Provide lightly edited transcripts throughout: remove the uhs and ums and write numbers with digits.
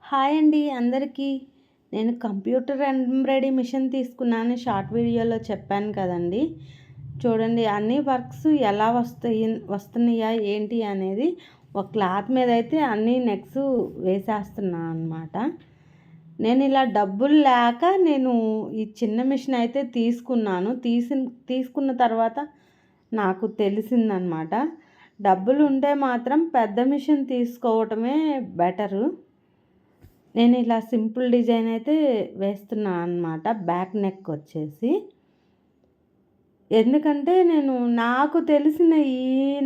Hi అండి అందరికీ. నేను కంప్యూటర్ ఎంబ్రాయిడరీ మిషన్ తీసుకున్నాను షార్ట్ వీడియోలో చెప్పాను కదండి. చూడండి అన్ని వర్క్స్ ఎలా వస్తున్నాయా ఏంటి అనేది ఒక క్లాత్ మీద అయితే అన్ని నెక్స్ వేసేస్తున్నాను అనమాట. నేను ఇలా డబ్బులు లేక నేను ఈ చిన్న మిషన్ అయితే తీసుకున్నాను. తీసుకున్న తర్వాత నాకు తెలిసిందనమాట, డబ్బులు ఉంటే మాత్రం పెద్ద మిషన్ తీసుకోవటమే బెటరు. నేను ఇలా సింపుల్ డిజైన్ అయితే వేస్తున్నాను అనమాట, బ్యాక్ నెక్ వచ్చేసి. ఎందుకంటే నాకు తెలిసిన ఈ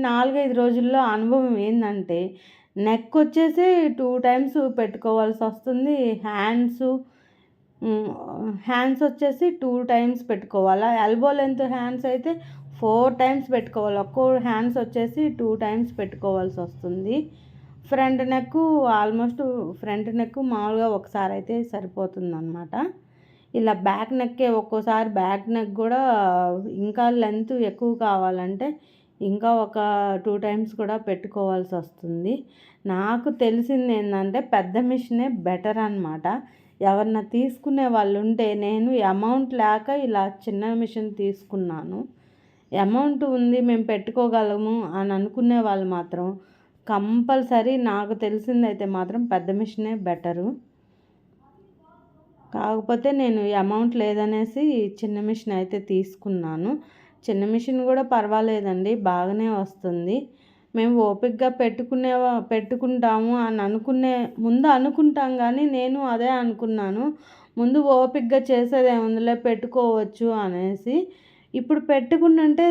4-5 రోజుల్లో అనుభవం ఏంటంటే, నెక్ వచ్చేసి 2 టైమ్స్ పెట్టుకోవాల్సి వస్తుంది. హ్యాండ్స్ వచ్చేసి 2 టైమ్స్ పెట్టుకోవాలి. ఎల్బో లెంత్ హ్యాండ్స్ అయితే 4 టైమ్స్ పెట్టుకోవాలి. ఒక్కో హ్యాండ్స్ వచ్చేసి 2 టైమ్స్ పెట్టుకోవాల్సి వస్తుంది. ఫ్రంట్ నెక్ మామూలుగా ఒకసారి అయితే సరిపోతుందన్నమాట. ఇలా బ్యాక్ నెక్కే ఒక్కోసారి బ్యాక్ నెక్ కూడా ఇంకా లెంత్ ఎక్కువ కావాలంటే ఇంకా ఒక 2 టైమ్స్ కూడా పెట్టుకోవాల్సి వస్తుంది. నాకు తెలిసింది ఏంటంటే పెద్ద మిషనే బెటర్ అనమాట. ఎవరన్నా తీసుకునే వాళ్ళు ఉంటే, నేను అమౌంట్ లేక ఇలా చిన్న మిషన్ తీసుకున్నాను. అమౌంట్ ఉంది మేము పెట్టుకోగలము అని అనుకునే వాళ్ళు మాత్రం కంపల్సరీ, నాకు తెలిసిందైతే మాత్రం పెద్ద మిషనే బెటరు. కాకపోతే నేను అమౌంట్ లేదనేసి చిన్న మిషన్ అయితే తీసుకున్నాను. చిన్న మిషన్ కూడా పర్వాలేదండి, బాగానే వస్తుంది. మేము ఓపికగా పెట్టుకుంటాము అని ముందు అనుకుంటాం, కానీ నేను అదే అనుకున్నాను. ముందు ఓపికగా చేసేదేముందిలే పెట్టుకోవచ్చు అనేసి. ఇప్పుడు పెట్టుకుంటుంటే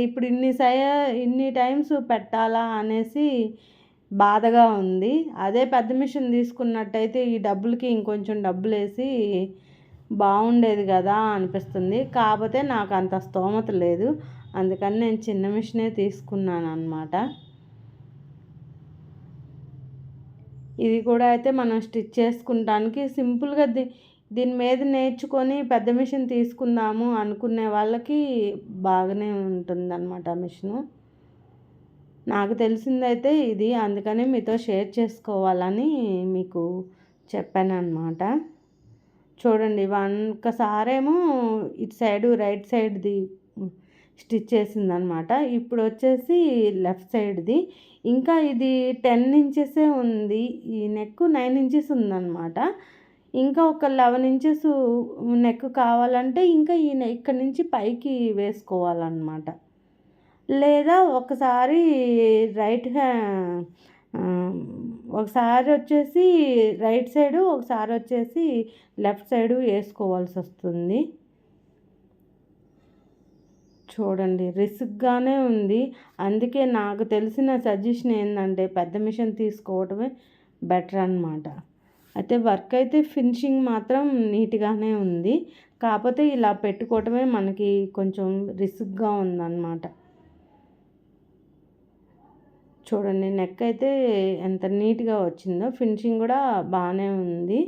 ఇప్పుడు ఇన్ని టైమ్స్ పెట్టాలా అనేసి బాధగా ఉంది. అదే పెద్ద మిషన్ తీసుకున్నట్టయితే ఈ డబ్బులకి ఇంకొంచెం డబ్బులు వేసి బాగుండేది కదా అనిపిస్తుంది. కాకపోతే నాకు అంత స్తోమత లేదు, అందుకని నేను చిన్న మిషనే తీసుకున్నాను అన్నమాట. ఇది కూడా అయితే మనం స్టిచ్ చేసుకుంటానికి సింపుల్గా దీని మీద నేర్చుకొని పెద్ద మిషన్ తీసుకుందాము అనుకునే వాళ్ళకి బాగానే ఉంటుందన్నమాట మిషను. నాకు తెలిసిందైతే ఇది, అందుకని మీతో షేర్ చేసుకోవాలని మీకు చెప్పాను అన్నమాట. చూడండి, ఒక్కసారేమో ఇటు సైడు రైట్ సైడ్ది స్టిచ్ చేసిందనమాట. ఇప్పుడు వచ్చేసి లెఫ్ట్ సైడ్ది. ఇంకా ఇది 10 ఇంచెసే ఉంది, ఈ నెక్ 9 ఇంచెస్ ఉందన్నమాట. ఇంకా ఒక 11 ఇంచెస్ నెక్ కావాలంటే ఇంకా ఇక్కడి నుంచి పైకి వేసుకోవాలన్నమాట. లేదా ఒకసారి ఒకసారి వచ్చేసి రైట్ సైడు, ఒకసారి వచ్చేసి లెఫ్ట్ సైడు వేసుకోవాల్సి వస్తుంది. చూడండి రిస్క్గానే ఉంది. అందుకే నాకు తెలిసిన సజెషన్ ఏంటంటే పెద్ద మిషన్ తీసుకోవడమే బెటర్ అన్నమాట. అయితే వర్క్ అయితే ఫినిషింగ్ మాత్రం నీట్గానే ఉంది. కాకపోతే ఇలా పెట్టుకోవటమే మనకి కొంచెం రిస్క్గా ఉందన్నమాట. చూడండి నెక్ అయితే ఎంత నీట్గా వచ్చిందో, ఫినిషింగ్ కూడా బాగానే ఉంది.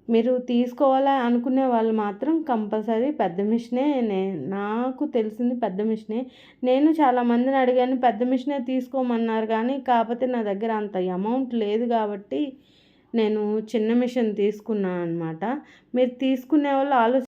మీరు తీసుకోవాలి అనుకునే వాళ్ళు మాత్రం కంపల్సరీ పెద్ద మిషనే, నాకు తెలిసింది పెద్ద మిషనే. నేను చాలామందిని అడిగాను పెద్ద మిషనే తీసుకోమన్నారు, కానీ కాకపోతే నా దగ్గర అంత అమౌంట్ లేదు కాబట్టి నేను చిన్న మిషన్ తీసుకున్నాను అనమాట. మీరు తీసుకునే వాళ్ళు